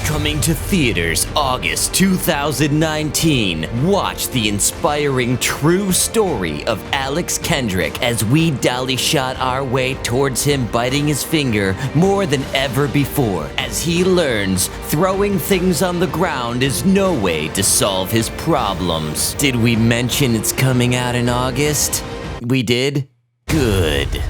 Coming to theaters August 2019. Watch the inspiring true story of Alex Kendrick as we dolly shot our way towards him biting his finger more than ever before, as he learns throwing things on the ground is no way to solve his problems. Did we mention it's coming out in August? We did? Good.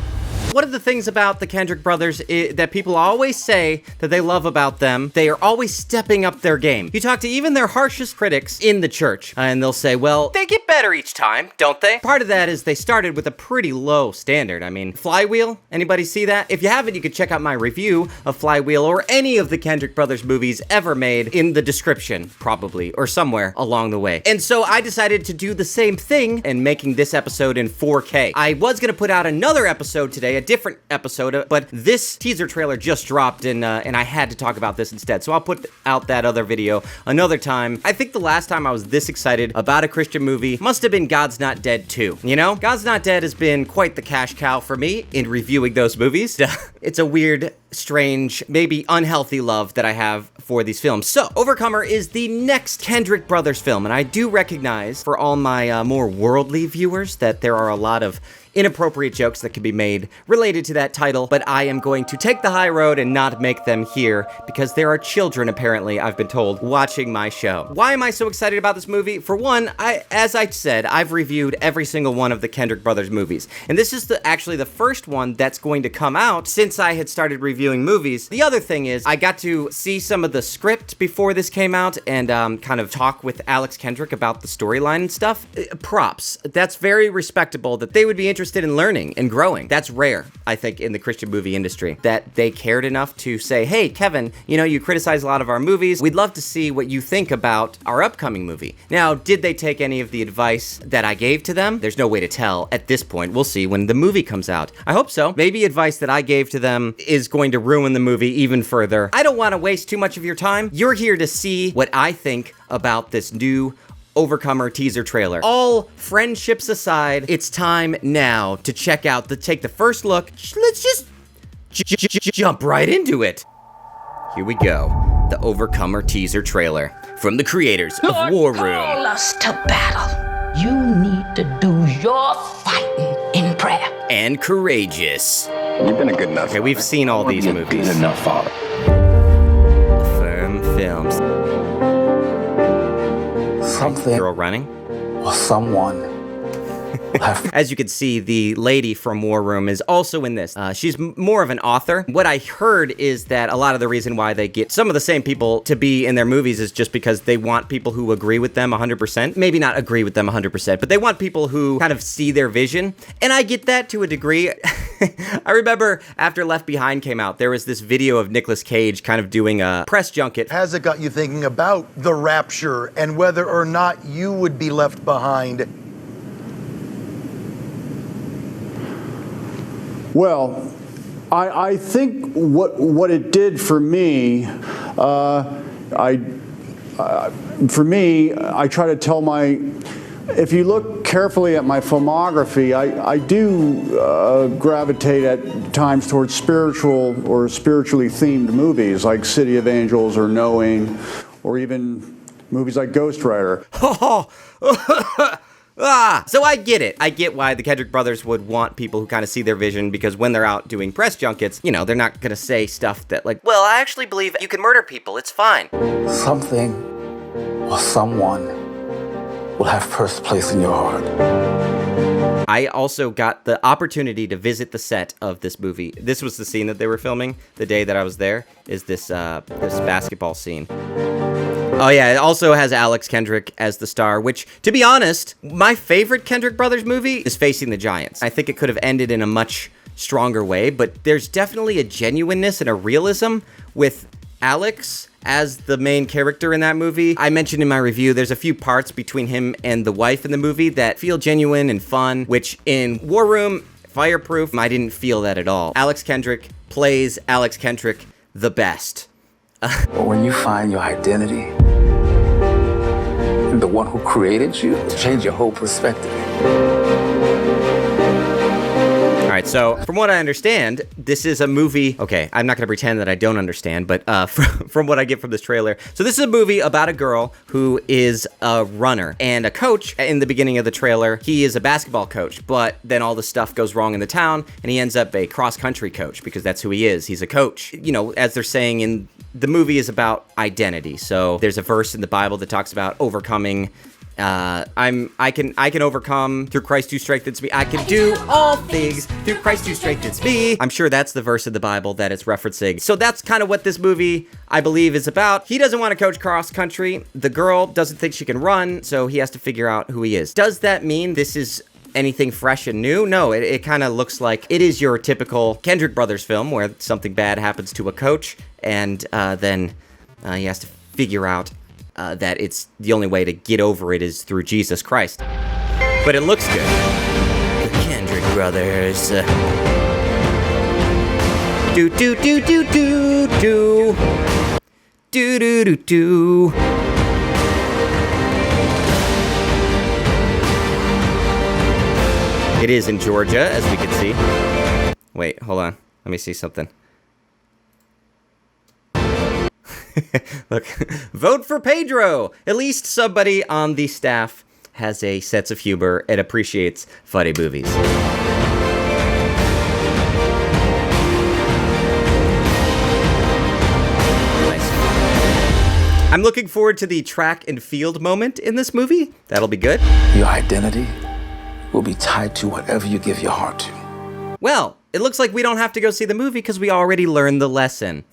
One of the things about the Kendrick Brothers that people always say that they love about them, they are always stepping up their game. You talk to even their harshest critics in the church, and they'll say, well, they get better each time, don't they? Part of that is they started with a pretty low standard. I mean, Flywheel, anybody see that? If you haven't, you could check out my review of Flywheel or any of the Kendrick Brothers movies ever made in the description, probably, or somewhere along the way. And so I decided to do the same thing and making this episode in 4K. I was gonna put out another episode today, a different episode, but this teaser trailer just dropped and I had to talk about this instead. So I'll put out that other video another time. I think the last time I was this excited about a Christian movie must have been God's Not Dead 2. You know? God's Not Dead has been quite the cash cow for me in reviewing those movies. It's a weird, strange, maybe unhealthy love that I have for these films. So, Overcomer is the next Kendrick Brothers film, and I do recognize for all my more worldly viewers that there are a lot of inappropriate jokes that can be made related to that title, but I am going to take the high road and not make them here because there are children, apparently, I've been told, watching my show. Why am I so excited about this movie? For one, as I said, I've reviewed every single one of the Kendrick Brothers movies, and this is actually the first one that's going to come out since I had started reviewing movies. The other thing is, I got to see some of the script before this came out and kind of talk with Alex Kendrick about the storyline and stuff. Props. That's very respectable that they would be interested in learning and growing. That's rare, I think, in the Christian movie industry, that they cared enough to say, hey, Kevin, you know, you criticize a lot of our movies. We'd love to see what you think about our upcoming movie. Now, did they take any of the advice that I gave to them? There's no way to tell at this point. We'll see when the movie comes out. I hope so. Maybe advice that I gave to them is going to ruin the movie even further. I don't want to waste too much of your time. You're here to see what I think about this new Overcomer teaser trailer. All friendships aside, it's time now to check out take the first look. Let's just jump right into it. Here we go. The Overcomer teaser trailer from the creators of War Room. Call us to battle. You need to do your fighting in prayer. And Courageous. You've been a good enough. Okay, we've seen all these movies. Good enough father. Firm Films. Something Girl running. or someone As you can see, the lady from War Room is also in this. She's more of an author. What I heard is that a lot of the reason why they get some of the same people to be in their movies is just because they want people who agree with them 100%. Maybe not agree with them 100%, but they want people who kind of see their vision. And I get that to a degree. I remember after Left Behind came out, there was this video of Nicolas Cage kind of doing a press junket. Has it got you thinking about the rapture and whether or not you would be left behind? Well, I think what it did for me, I try to tell if you look carefully at my filmography, I do gravitate at times towards spiritual or spiritually themed movies like City of Angels or Knowing, or even movies like Ghost Rider. So I get it. I get why the Kendrick Brothers would want people who kind of see their vision, because when they're out doing press junkets, you know, they're not going to say stuff that like, well, I actually believe you can murder people. It's fine. something or someone will have first place in your heart. I also got the opportunity to visit the set of this movie. This was the scene that they were filming the day that I was there, is this basketball scene. Oh yeah, it also has Alex Kendrick as the star, which, to be honest, my favorite Kendrick Brothers movie is Facing the Giants. I think it could have ended in a much stronger way, but there's definitely a genuineness and a realism with Alex as the main character in that movie. I mentioned in my review, there's a few parts between him and the wife in the movie that feel genuine and fun, which in War Room, Fireproof, I didn't feel that at all. Alex Kendrick plays Alex Kendrick the best. But when you find your identity, the one who created you, change your whole perspective. All right, So, from what I understand, this is a movie. Okay, I'm not going to pretend that I don't understand, but from what I get from this trailer. So, this is a movie about a girl who is a runner and a coach. In the beginning of the trailer, he is a basketball coach, but then all the stuff goes wrong in the town, and he ends up a cross-country coach because that's who he is. He's a coach. You know, as they're saying in the movie is about identity. So, there's a verse in the Bible that talks about overcoming. I can overcome through Christ who strengthens me. I can do all things through Christ who strengthens me. I'm sure that's the verse of the Bible that it's referencing. So that's kind of what this movie, I believe, is about. He doesn't want to coach cross country. The girl doesn't think she can run, so he has to figure out who he is. Does that mean this is anything fresh and new? No, it kind of looks like it is your typical Kendrick Brothers film where something bad happens to a coach, and then he has to figure out that it's the only way to get over it is through Jesus Christ. But it looks good. The Kendrick Brothers. Do do do do do do. Do do do do. It is in Georgia, as we can see. Wait, hold on. Let me see something. Look, vote for Pedro. At least somebody on the staff has a sense of humor and appreciates funny movies. Nice. I'm looking forward to the track and field moment in this movie. That'll be good. Your identity will be tied to whatever you give your heart to. Well, it looks like we don't have to go see the movie because we already learned the lesson.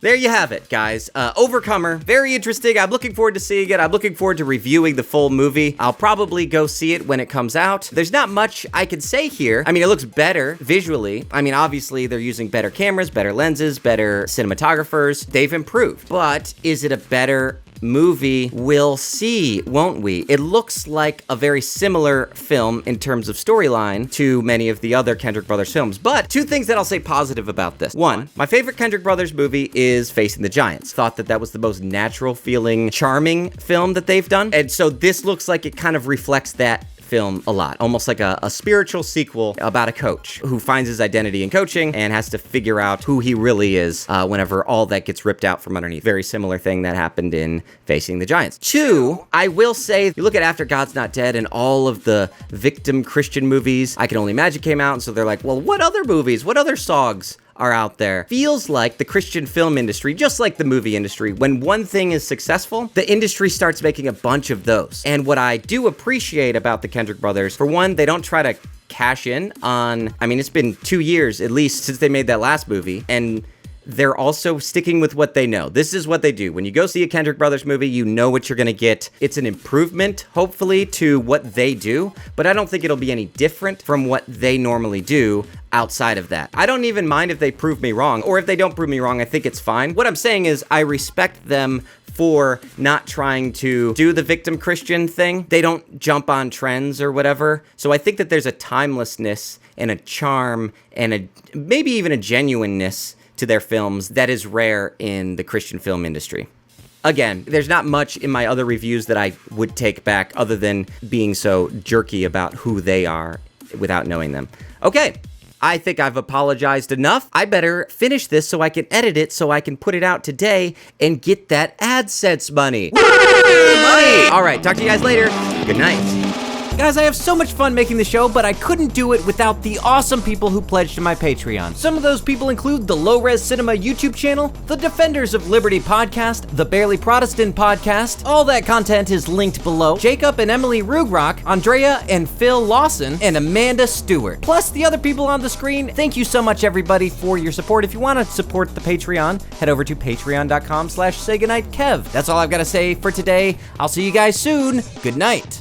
There you have it, guys. Overcomer, very interesting. I'm looking forward to seeing it. I'm looking forward to reviewing the full movie. I'll probably go see it when it comes out. There's not much I can say here. I mean, it looks better visually. I mean, obviously, they're using better cameras, better lenses, better cinematographers. They've improved. But is it a better movie? We'll see, won't we? It looks like a very similar film in terms of storyline to many of the other Kendrick Brothers films. But two things that I'll say positive about this. One, my favorite Kendrick Brothers movie is Facing the Giants. Thought that was the most natural feeling, charming film that they've done. And so this looks like it kind of reflects that film a lot, almost like a spiritual sequel about a coach who finds his identity in coaching and has to figure out who he really is whenever all that gets ripped out from underneath. Very similar thing that happened in Facing the Giants. Two, I will say, you look at After God's Not Dead and all of the victim Christian movies. I Can Only Imagine came out, and so they're like, well, what other movies, what other songs are out there? Feels like the Christian film industry, just like the movie industry, when one thing is successful, the industry starts making a bunch of those. And what I do appreciate about the Kendrick Brothers, for one, they don't try to cash in on, I mean, it's been 2 years at least since they made that last movie, and they're also sticking with what they know. This is what they do. When you go see a Kendrick Brothers movie, you know what you're gonna get. It's an improvement, hopefully, to what they do, but I don't think it'll be any different from what they normally do outside of that. I don't even mind if they prove me wrong, or if they don't prove me wrong, I think it's fine. What I'm saying is I respect them for not trying to do the victim Christian thing. They don't jump on trends or whatever. So I think that there's a timelessness and a charm and maybe even a genuineness to their films that is rare in the Christian film industry. Again, there's not much in my other reviews that I would take back other than being so jerky about who they are without knowing them. Okay, I think I've apologized enough. I better finish this so I can edit it so I can put it out today and get that AdSense money. Money! All right, talk to you guys later. Good night. Guys, I have so much fun making the show, but I couldn't do it without the awesome people who pledged to my Patreon. Some of those people include the Low Res Cinema YouTube channel, the Defenders of Liberty podcast, the Barely Protestant podcast. All that content is linked below. Jacob and Emily Rugrock, Andrea and Phil Lawson, and Amanda Stewart. Plus the other people on the screen. Thank you so much, everybody, for your support. If you want to support the Patreon, head over to patreon.com/saygoodnightkev. That's all I've got to say for today. I'll see you guys soon. Good night.